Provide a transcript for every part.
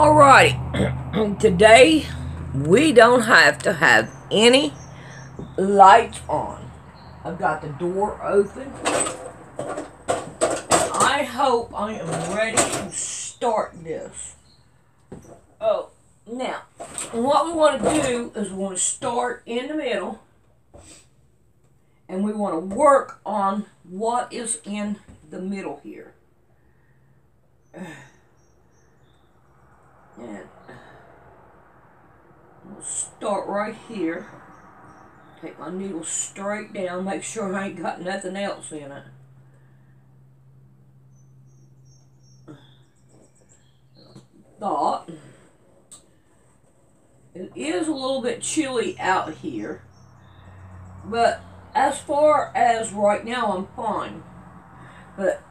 Alrighty, today we don't have to have any lights on. I've got the door open, and I hope I am ready to start this. Oh, now, what we want to do is we want to start in the middle, and we want to work on what is in the middle here. And we'll start right here. Take my needle straight down, make sure I ain't got nothing else in it. Thought it is a little bit chilly out here, but as far as right now, I'm fine. But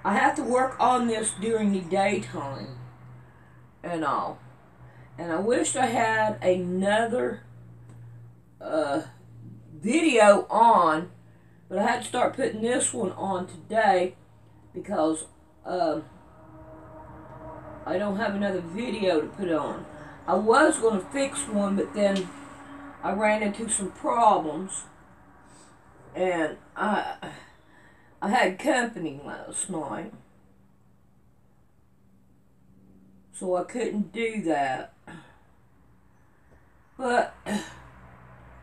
I have to work on this during the daytime and all. And I wish I had another video on, but I had to start putting this one on today because I don't have another video to put on. I was going to fix one, but then I ran into some problems, and I had company last night, so I couldn't do that. But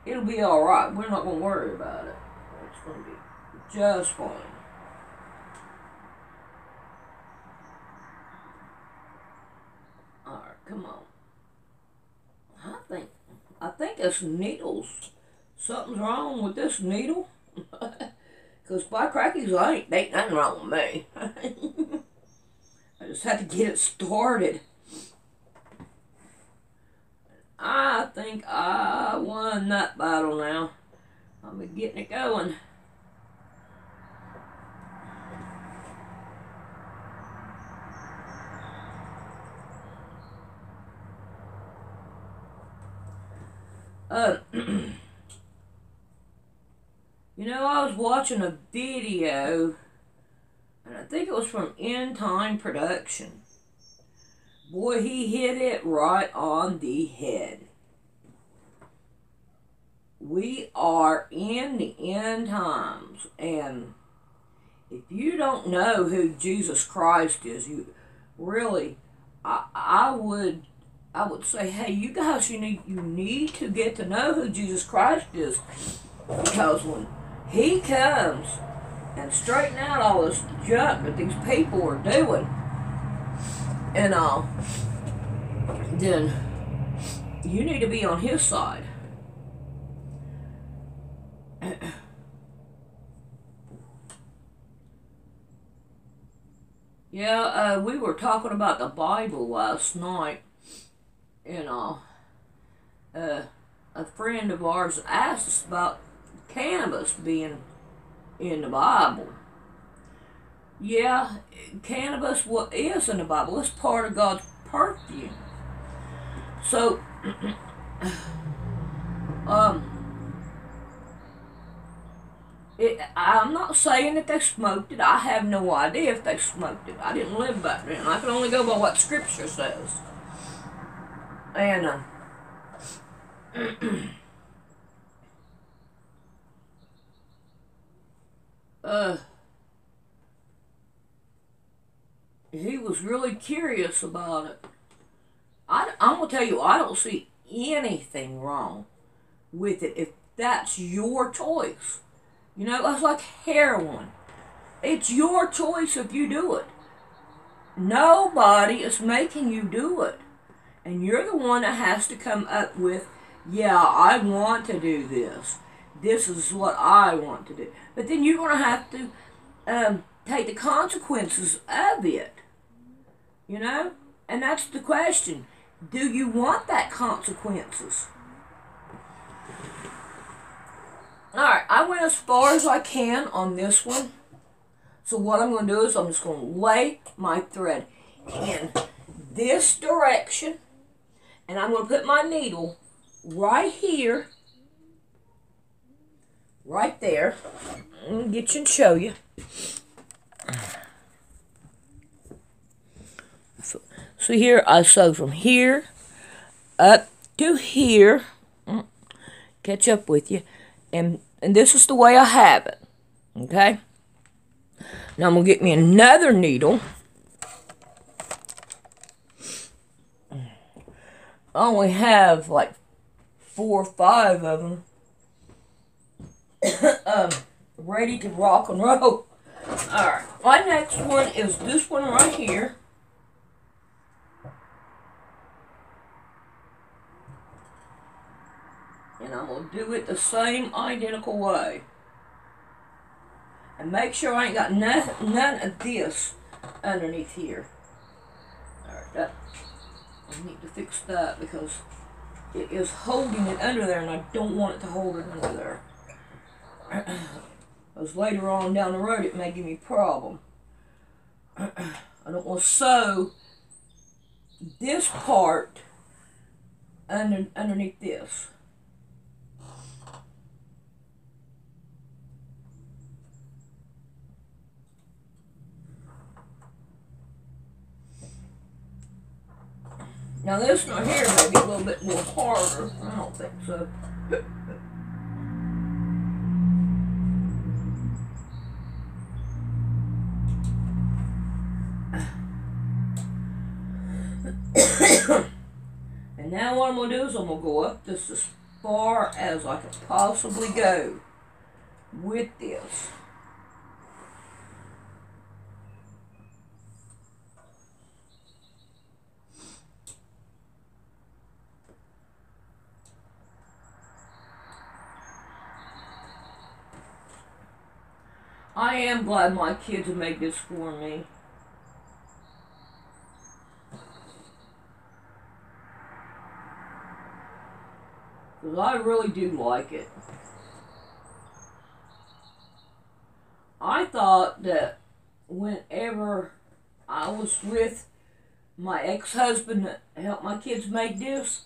it'll be alright. We're not going to worry about it. It's going to be just fine. Alright, come on. I think this needle's, something's wrong with this needle. Because by crackies, ain't nothing wrong with me. I just had to get it started. I think I won that battle now. I'll be getting it going. You know, I was watching a video, and I think it was from End Time Production. Boy, he hit it right on the head. We are in the end times, and if you don't know who Jesus Christ is, you really, I would say, hey, you guys, you need to get to know who Jesus Christ is, because when he comes and straighten out all this junk that these people are doing and all, then you need to be on his side. Yeah, we were talking about the Bible last night, and a friend of ours asked us about cannabis being in the Bible. Yeah, cannabis is in the Bible. It's part of God's perfume. So, I'm not saying that they smoked it. I have no idea if they smoked it. I didn't live back then. I can only go by what Scripture says. And he was really curious about it. I'm going to tell you, I don't see anything wrong with it if that's your choice. You know, that's like heroin. It's your choice if you do it. Nobody is making you do it. And you're the one that has to come up with, yeah, I want to do this. This is what I want to do. But then you're going to have to take the consequences of it. You know? And that's the question. Do you want that consequences? Alright, I went as far as I can on this one. So what I'm going to do is I'm just going to lay my thread in this direction. And I'm going to put my needle right here. Right there. I'm going to get you and show you. So See here, I sew from here up to here. Catch up with you. And this is the way I have it. Okay? Now I'm going to get me another needle. I only have like 4 or 5 of them ready to rock and roll. Alright, my next one is this one right here. And I'm going to do it the same identical way. And make sure I ain't got none of this underneath here. Alright, I need to fix that because it is holding it under there and I don't want it to hold it under there. Because later on down the road it may give me a problem. I don't want to sew this part underneath this. Now this one here may be a little bit more harder. I don't think so. And now what I'm going to do is I'm going to go up just as far as I can possibly go with this. I am glad my kids have made this for me. Because I really do like it. I thought that whenever I was with my ex-husband that helped my kids make this,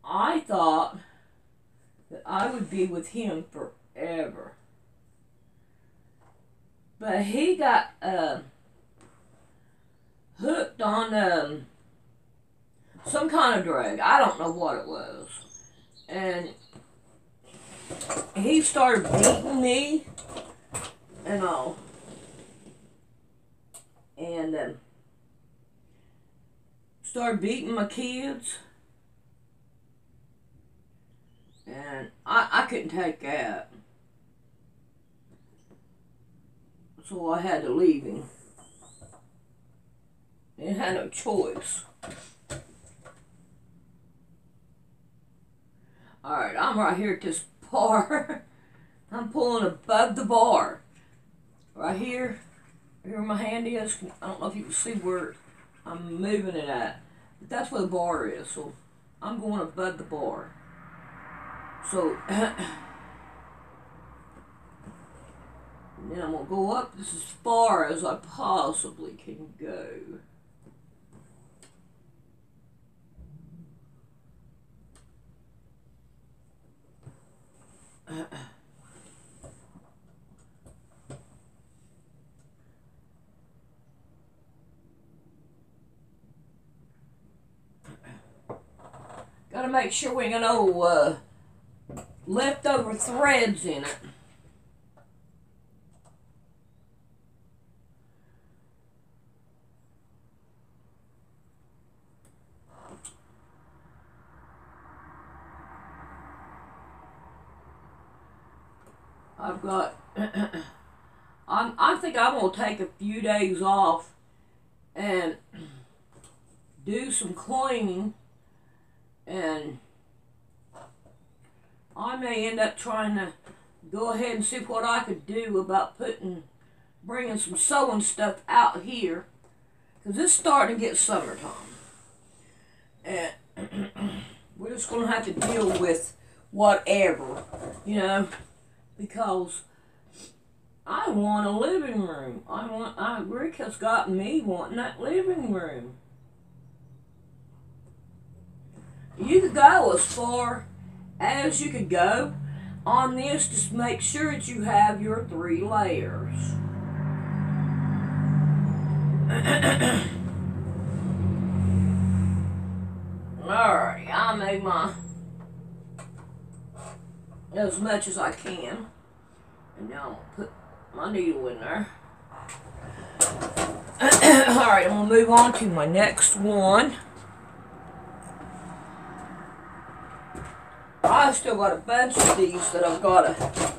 I thought that I would be with him forever. But he got hooked on some kind of drug. I don't know what it was. And he started beating me and all. And started beating my kids. And I couldn't take that. So I had to leave him. I had no choice. Alright, I'm right here at this bar. I'm pulling above the bar. Right here. Here where my hand is. I don't know if you can see where I'm moving it at. But that's where the bar is. So I'm going above the bar. So and then I'm going to go up this as far as I possibly can go. Gotta make sure we ain't got no leftover threads in it. I've got, I think I'm going to take a few days off and do some cleaning, and I may end up trying to go ahead and see what I could do about bringing some sewing stuff out here, because it's starting to get summertime, and we're just going to have to deal with whatever, you know. Because I want a living room. Rick has got me wanting that living room. You could go as far as you could go on this. Just make sure that you have your 3 layers. away my, as much as I can. And now I'm going to put my needle in there. Alright, I'm going to move on to my next one. I still got a bunch of these that I've got to...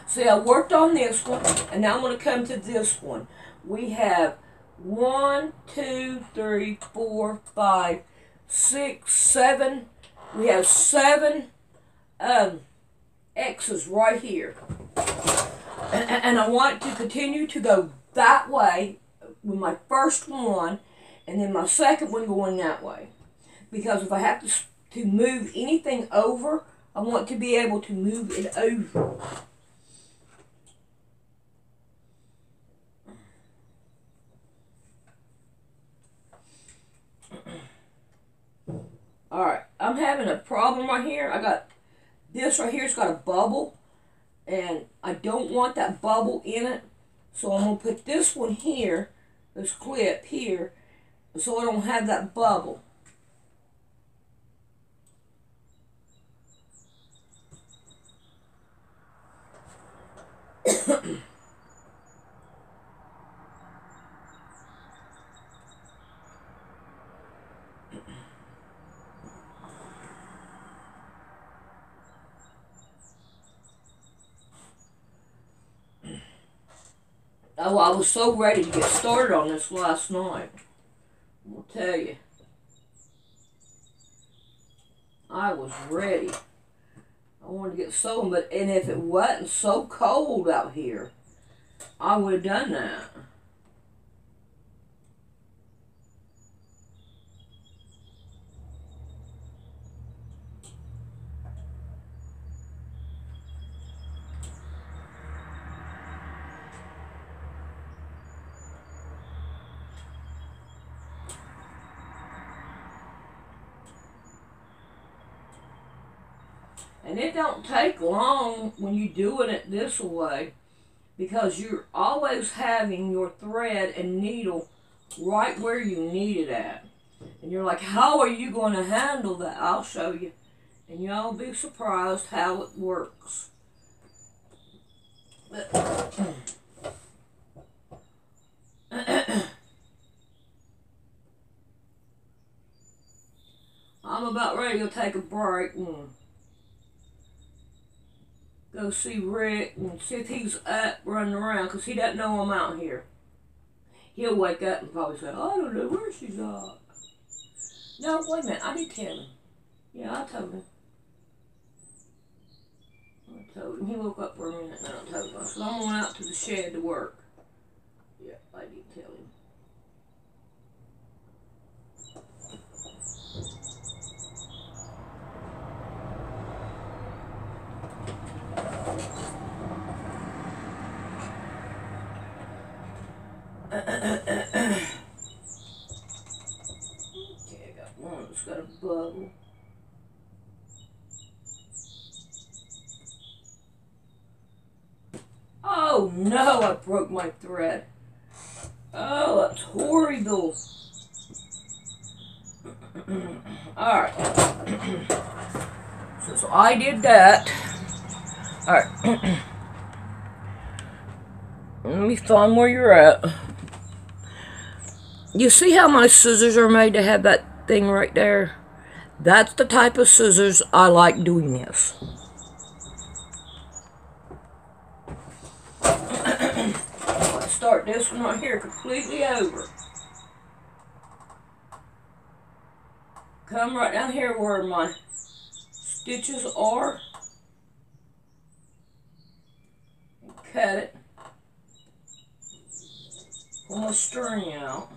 See, I worked on this one, and now I'm going to come to this one. We have 1, 2, 3, 4, 5, 6, 7. We have 7 X's right here. And I want to continue to go that way with my first one, and then my second one going that way. Because if I have to move anything over, I want to be able to move it over. Alright, I'm having a problem right here. I got this right here, it's got a bubble, and I don't want that bubble in it. So I'm going to put this one here, this clip here, so I don't have that bubble. Oh, I was so ready to get started on this last night. I'll tell you. I was ready. I wanted to get sewing, and if it wasn't so cold out here, I would have done that. And it don't take long when you're doing it this way, because you're always having your thread and needle right where you need it at. And you're like, how are you going to handle that? I'll show you. And y'all be surprised how it works. I'm about ready to take a break and go see Rick and see if he's up running around, because he doesn't know I'm out here. He'll wake up and probably say, oh, I don't know where she's at. No, wait a minute, I did tell him. Yeah, I told him. I told him. He woke up for a minute and I told him. I said, I'm going out to the shed to work. Yeah, I did tell him. Okay, I got one that's got a bubble. Oh no, I broke my thread. Oh, that's horrible. Alright. So I did that. Alright. Let me find where you're at. You see how my scissors are made to have that thing right there? That's the type of scissors I like doing this. Let's start this one right here completely over. Come right down here where my stitches are. And cut it. Pull my string out.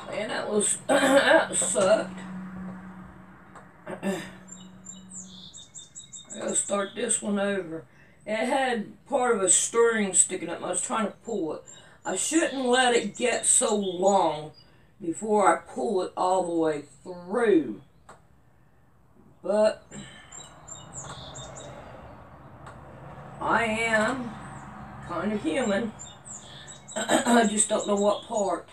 Man, that was, that sucked. I gotta start this one over. It had part of a string sticking up. I was trying to pull it. I shouldn't let it get so long before I pull it all the way through. But I am kind of human. I just don't know what part.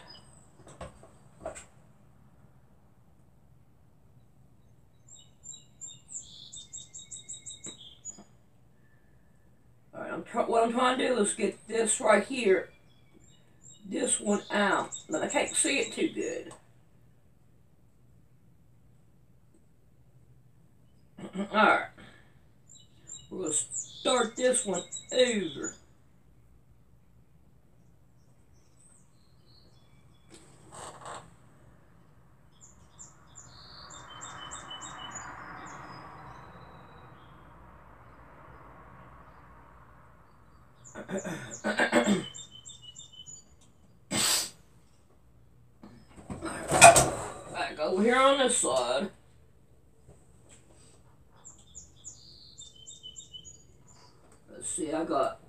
what I'm trying to do is get this right here, this one out, but I can't see it too good. Alright, we're going to start this one over. Back over here on this side. Let's see, I got,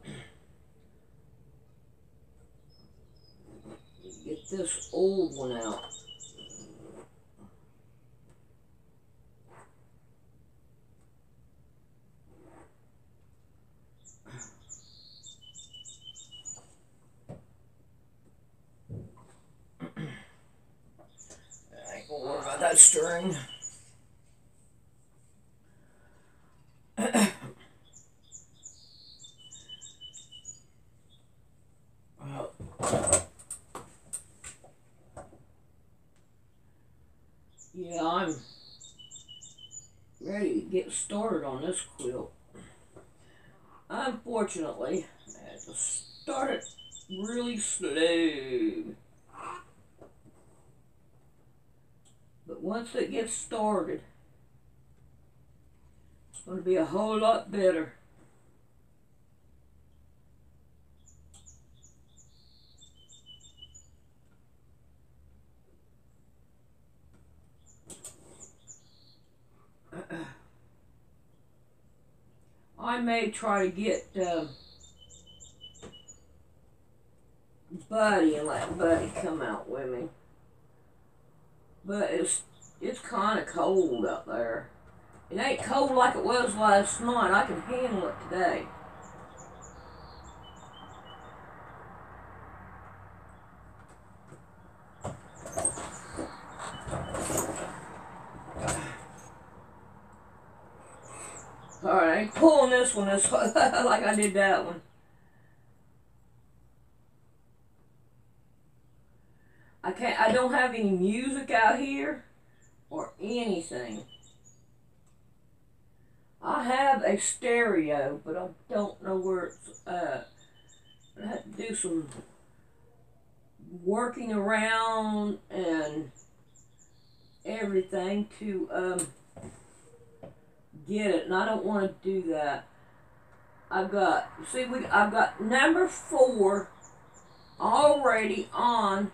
get this old one out. I ain't gonna worry about that string. Yeah, I'm ready to get started on this quilt. Unfortunately, I had to start it really slow. But once it gets started, it's going to be a whole lot better. I may try to get Buddy and let Buddy come out with me. But it's kind of cold up there. It ain't cold like it was last night. I can handle it today. Alright, I ain't pulling this one this like I did that one. I don't have any music out here or anything. I have a stereo, but I don't know where it's at. I have to do some working around and everything to get it, and I don't want to do that. I've got number 4 already on,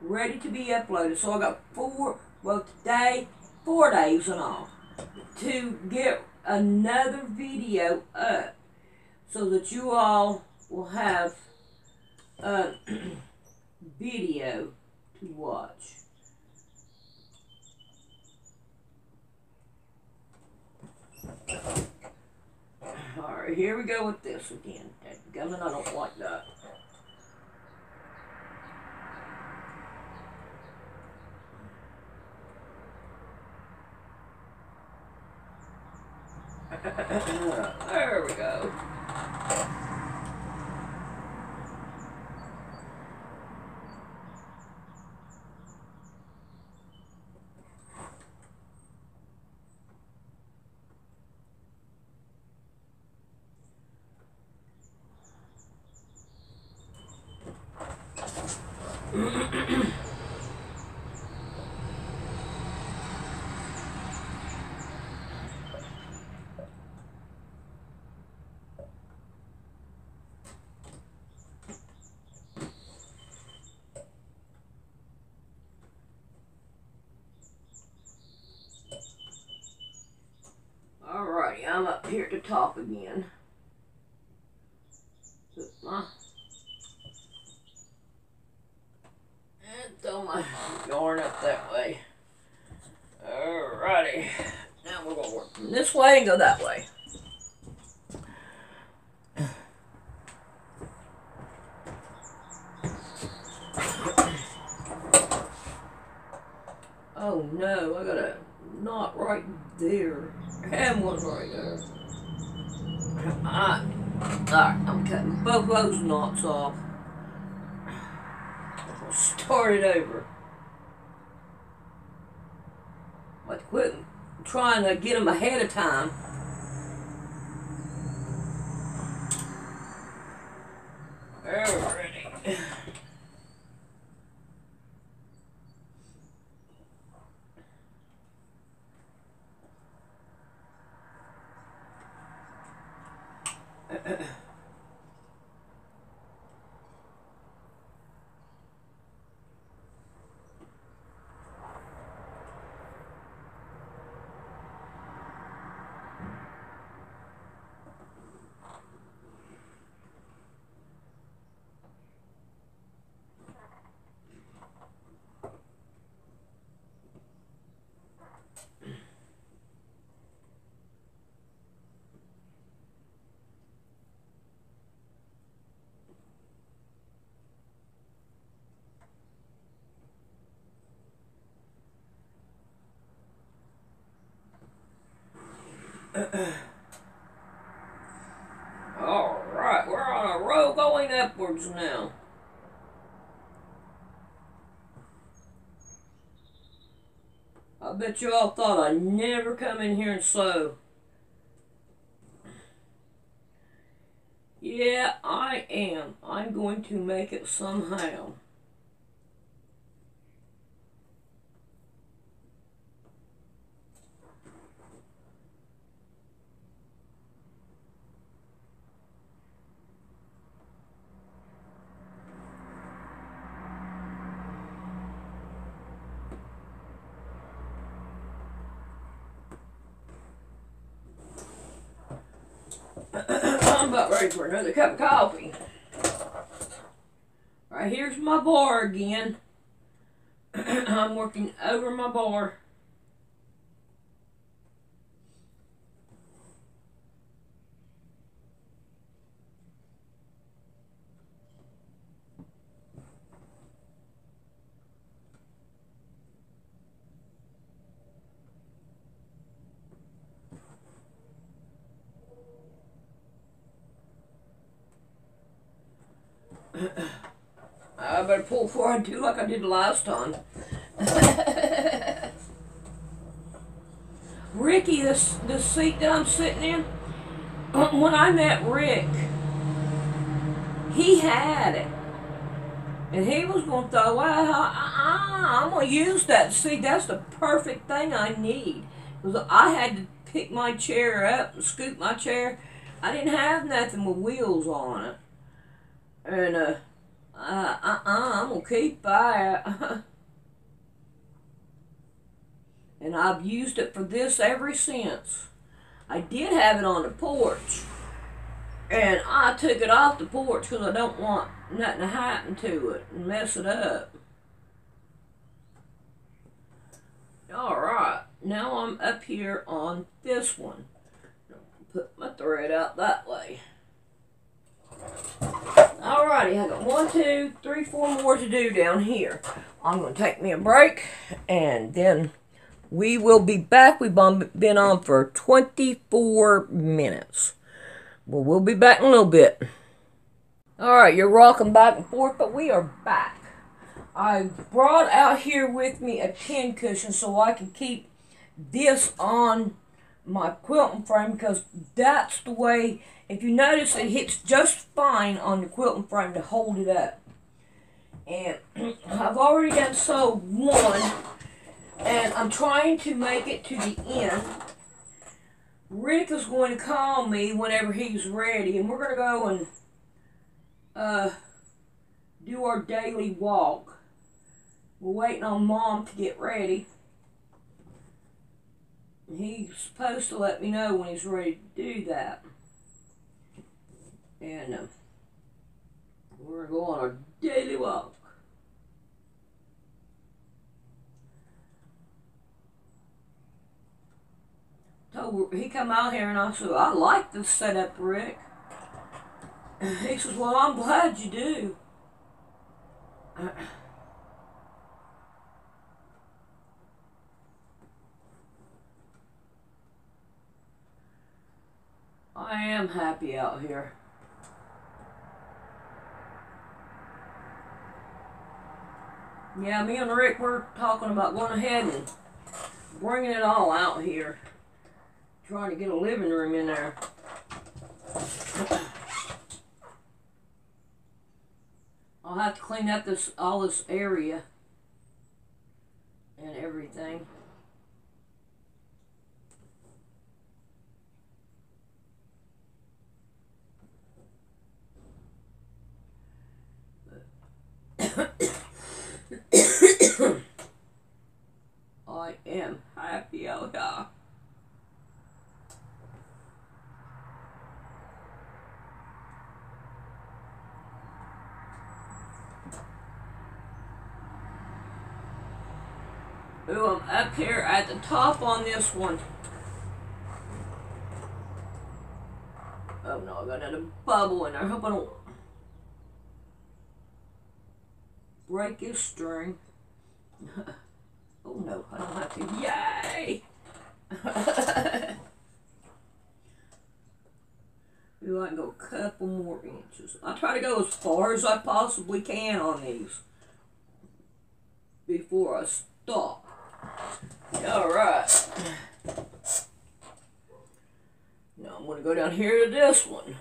ready to be uploaded. So I got 4 days and all to get another video up so that you all will have a video to watch. Alright, here we go with this again. Dadgummit, I don't like that. There we go. Alrighty, I'm up here at the top again. Put my and throw my yarn up that way. Alrighty. Now we're gonna work from this way and go that way. Oh no, I got a knot right there. And one right there. Alright, I'm cutting both those knots off. We'll start it over. Like quit trying to get them ahead of time. Alrighty. Alright, we're on a row going upwards now. I bet you all thought I'd never come in here and sew. Yeah, I am. I'm going to make it somehow. I'm about ready for another cup of coffee. Right, here's my bar again. I'm working over my bar. I better pull before I do like I did last time. Ricky, this seat that I'm sitting in, when I met Rick, he had it. And he was going to throw, well, I'm going to use that. See, that's the perfect thing I need. Because I had to pick my chair up and scoop my chair. I didn't have nothing with wheels on it. And, I'm going to keep that. And I've used it for this ever since. I did have it on the porch. And I took it off the porch because I don't want nothing to happen to it and mess it up. Alright, now I'm up here on this one. Put my thread out that way. Alrighty, I got 1, 2, 3, 4 more to do down here. I'm going to take me a break and then we will be back. We've been on for 24 minutes. Well, we'll be back in a little bit. Alright, you're rocking back and forth, but we are back. I brought out here with me a pin cushion so I can keep this on my quilting frame because that's the way, if you notice, it hits just fine on the quilting frame to hold it up. And I've already done sewed one, and I'm trying to make it to the end. Rick is going to call me whenever he's ready, and we're going to go and do our daily walk. We're waiting on Mom to get ready. He's supposed to let me know when he's ready to do that. And we're going to go on our daily walk. He come out here and I said, I like this setup, Rick. He says, well, I'm glad you do. I am happy out here. Yeah, me and Rick were talking about going ahead and bringing it all out here. Trying to get a living room in there. I'll have to clean up all this area and everything. I am happy out here. Ooh, I'm up here at the top on this one. Oh no, I got another bubble in there. I hope I don't break this string. Oh no, I don't have to. Yay! Ooh, I can go a couple more inches. I try to go as far as I possibly can on these before I stop. Alright. Now I'm going to go down here to this one.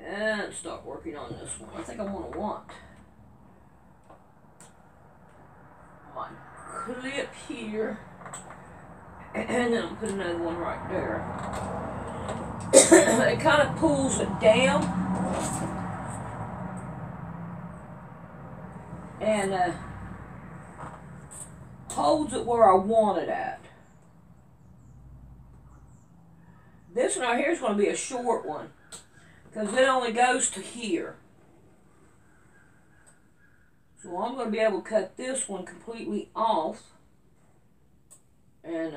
And start working on this one. I think I'm going to want my clip here. And then I'll put another one right there. It kind of pulls it down. And holds it where I want it at. This one right here is going to be a short one because it only goes to here. So I'm going to be able to cut this one completely off and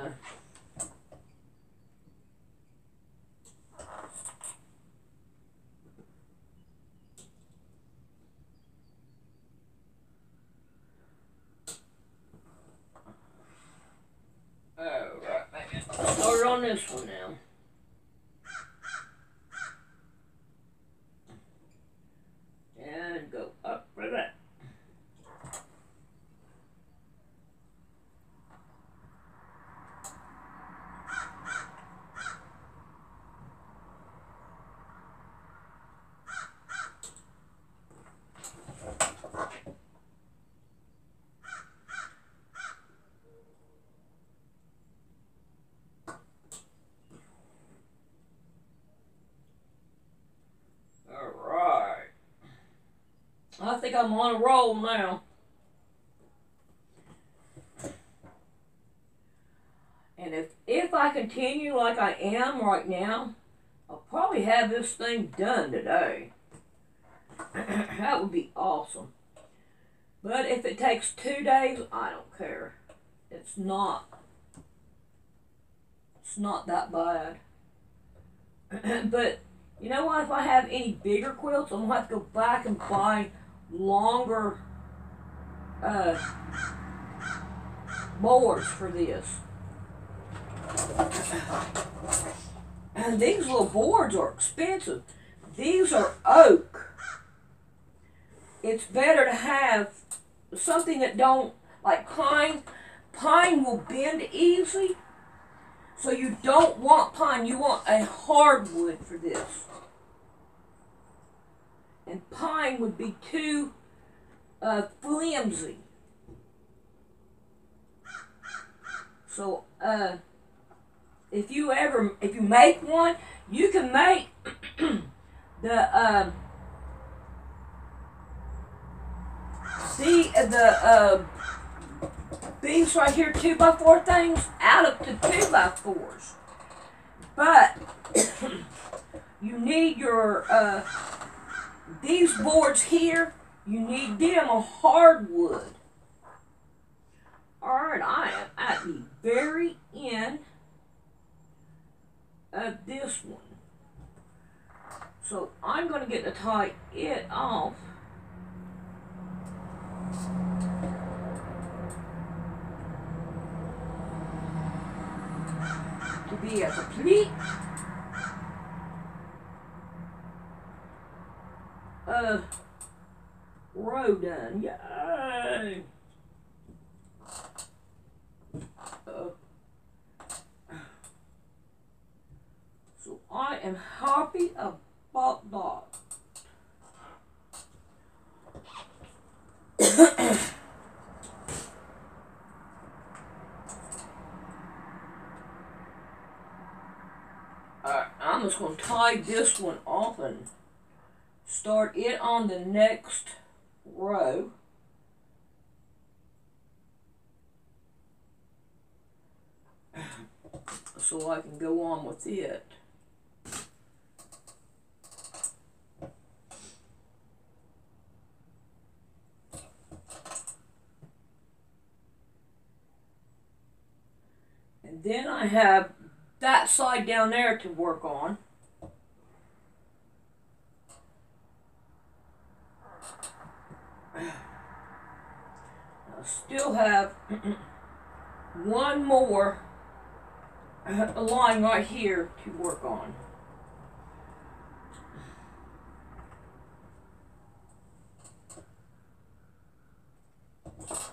alright, maybe I'll start on this one now. And go up for that. I think I'm on a roll now. And if I continue like I am right now, I'll probably have this thing done today. That would be awesome. But if it takes 2 days, I don't care. It's not that bad. But you know what? If I have any bigger quilts, I'm gonna have to go back and buy longer boards for this. And these little boards are expensive. These are oak. It's better to have something that don't, like pine. Pine will bend easy. So you don't want pine. You want a hardwood for this. And pine would be too flimsy. So if you make one, you can make the these right here 2x4 things out of the 2x4s. But you need your these boards here, you need them a hardwood. Alright, I am at the very end of this one. So I'm going to get to tie it off. To be a complete row done. Yay! So I am happy about that. Alright, I'm just going to tie this one off and start it on the next row. So I can go on with it. And then I have that side down there to work on. I still have one more line right here to work on.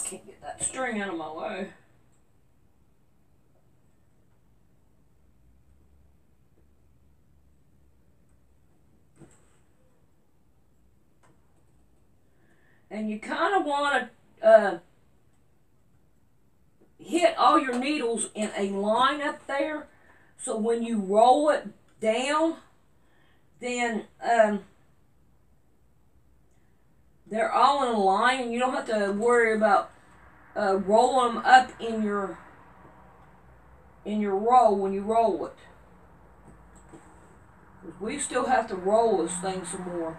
Can't get that string out of my way. And you kind of want to hit all your needles in a line up there, so when you roll it down, then they're all in a line, and you don't have to worry about rolling them up in your roll when you roll it. We still have to roll this thing some more.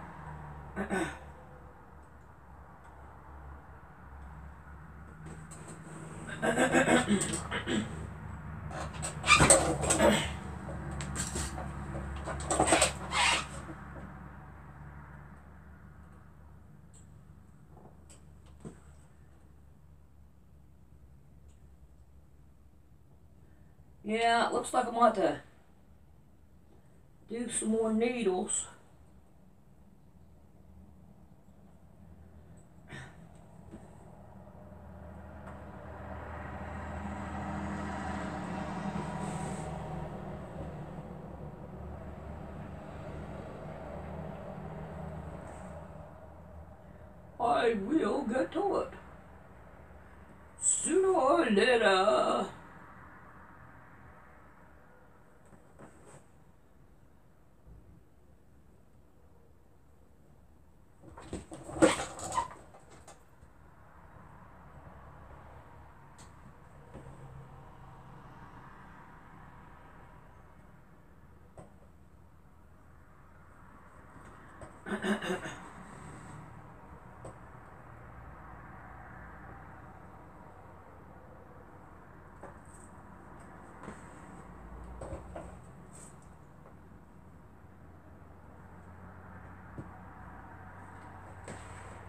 Yeah, it looks like I'm going to have to do some more needles. I will get to it. Sooner or later.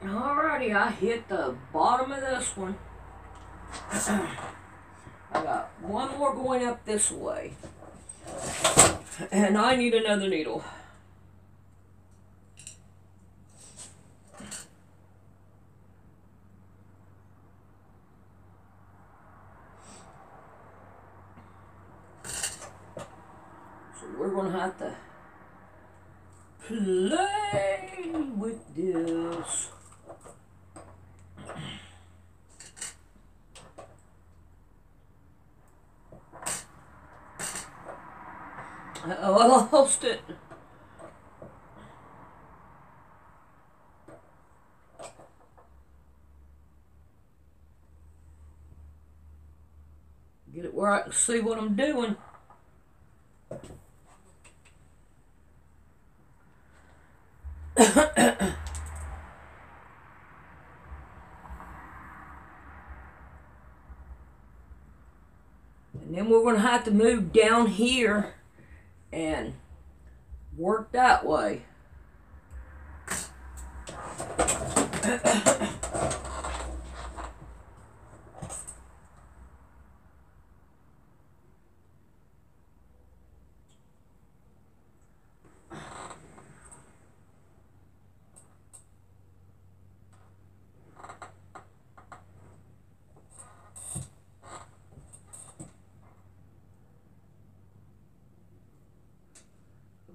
Alrighty, I hit the bottom of this one. I got one more going up this way. And I need another needle. So we're going to have to play with this. Uh-oh, I lost it. Get it where I can see what I'm doing. And then we're going to have to move down here and work that way.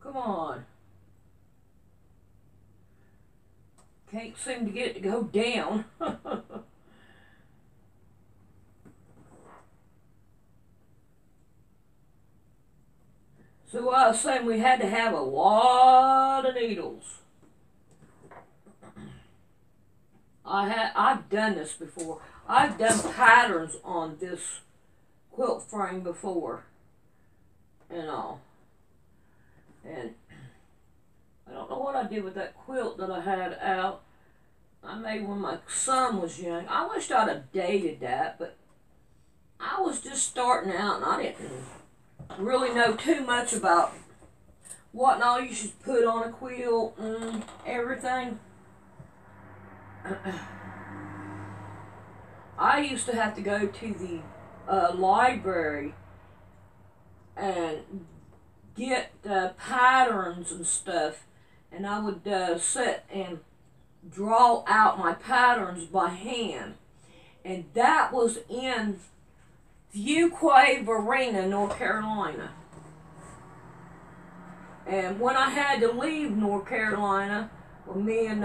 Come on. Can't seem to get it to go down. So I was saying we had to have a lot of needles. I've done this before. I've done patterns on this quilt frame before and all. And I don't know what I did with that quilt that I had out. I made when my son was young. I wished I'd have dated that, but I was just starting out and I didn't really know too much about what and all you should put on a quilt and everything. I used to have to go to the library and get patterns and stuff, and I would sit and draw out my patterns by hand, and that was in Arena, North Carolina. And when I had to leave North Carolina, when me and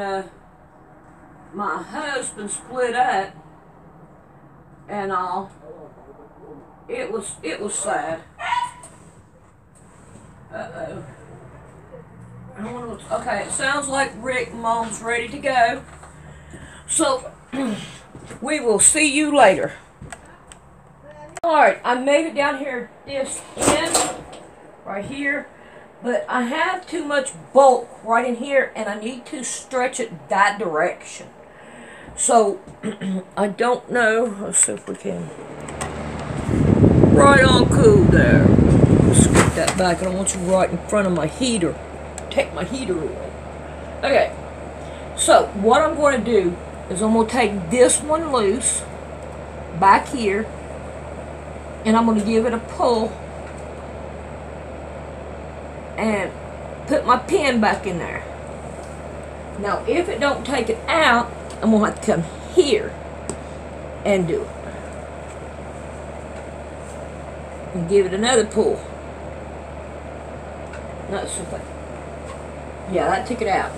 my husband split up and all, it was sad. Uh-oh. I don't know what's, okay, it sounds like Rick Mom's ready to go. So we will see you later. Alright, I made it down here this end, right here, but I have too much bulk right in here and I need to stretch it that direction. So, I don't know, let's see if we can, right on cool there. Let's get that back, I don't want you right in front of my heater. Take my heater away. Okay, so what I'm going to do is I'm going to take this one loose, back here, and I'm going to give it a pull and put my pin back in there. Now, if it don't take it out, I'm going to have to come here and do it. And give it another pull. Not something. Yeah, that took it out.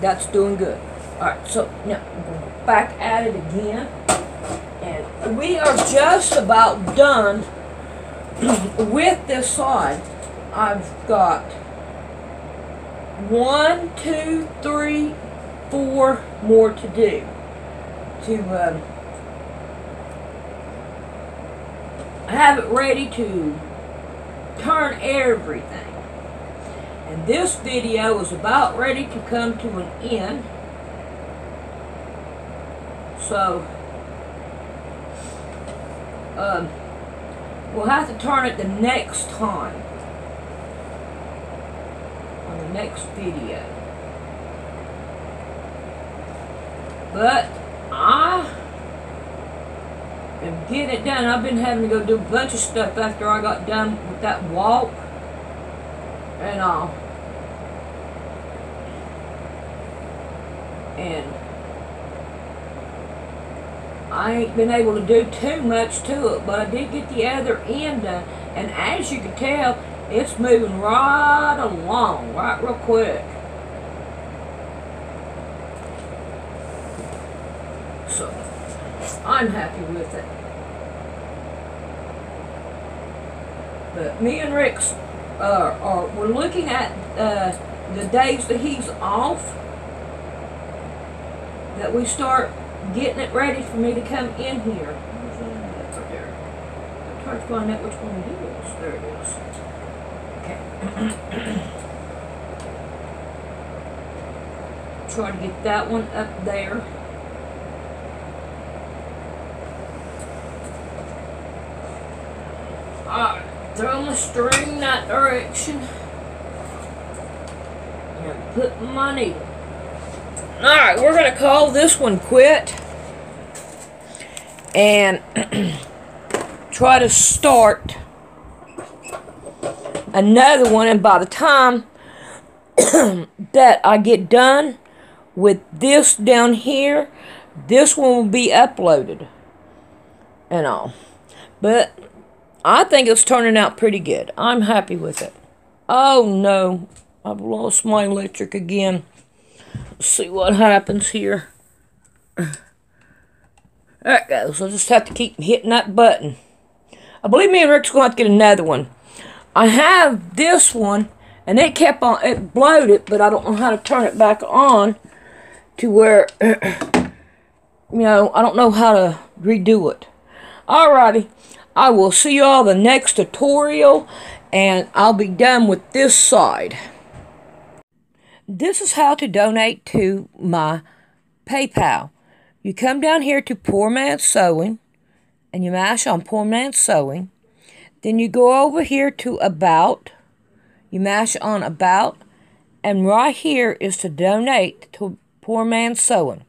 That's doing good. Alright, so now I'm going to go back at it again. And we are just about done with this side. I've got 1, 2, 3, 4 more to do to have it ready to turn everything. And this video is about ready to come to an end. So we'll have to turn it the next time on the next video. But I am getting it done. I've been having to go do a bunch of stuff after I got done with that walk and all. And I ain't been able to do too much to it, but I did get the other end done. And as you can tell, it's moving right along, right real quick. So, I'm happy with it. But me and Rick's, we're looking at the days that he's off, that we start getting it ready for me to come in here. Where's that? Right there. I'm trying to find out which one it is. There it is. Okay. Try to get that one up there. Alright, throw my string that direction. And put my needle. Alright, we're going to call this one quit. And try to start another one. And by the time that I get done with this down here, this one will be uploaded. And all. But I think it's turning out pretty good. I'm happy with it. Oh no, I've lost my electric again. Let's see what happens here. There it goes. I'll just have to keep hitting that button. I believe me and Rick's going to have to get another one. I have this one, and it kept on, it blowed it, but I don't know how to turn it back on to where, you know, I don't know how to redo it. Alrighty, I will see you all the next tutorial, and I'll be done with this side. This is how to donate to my PayPal. You come down here to Poor Man's Sewing, and you mash on Poor Man's Sewing. Then you go over here to About. You mash on About, and right here is to donate to Poor Man's Sewing.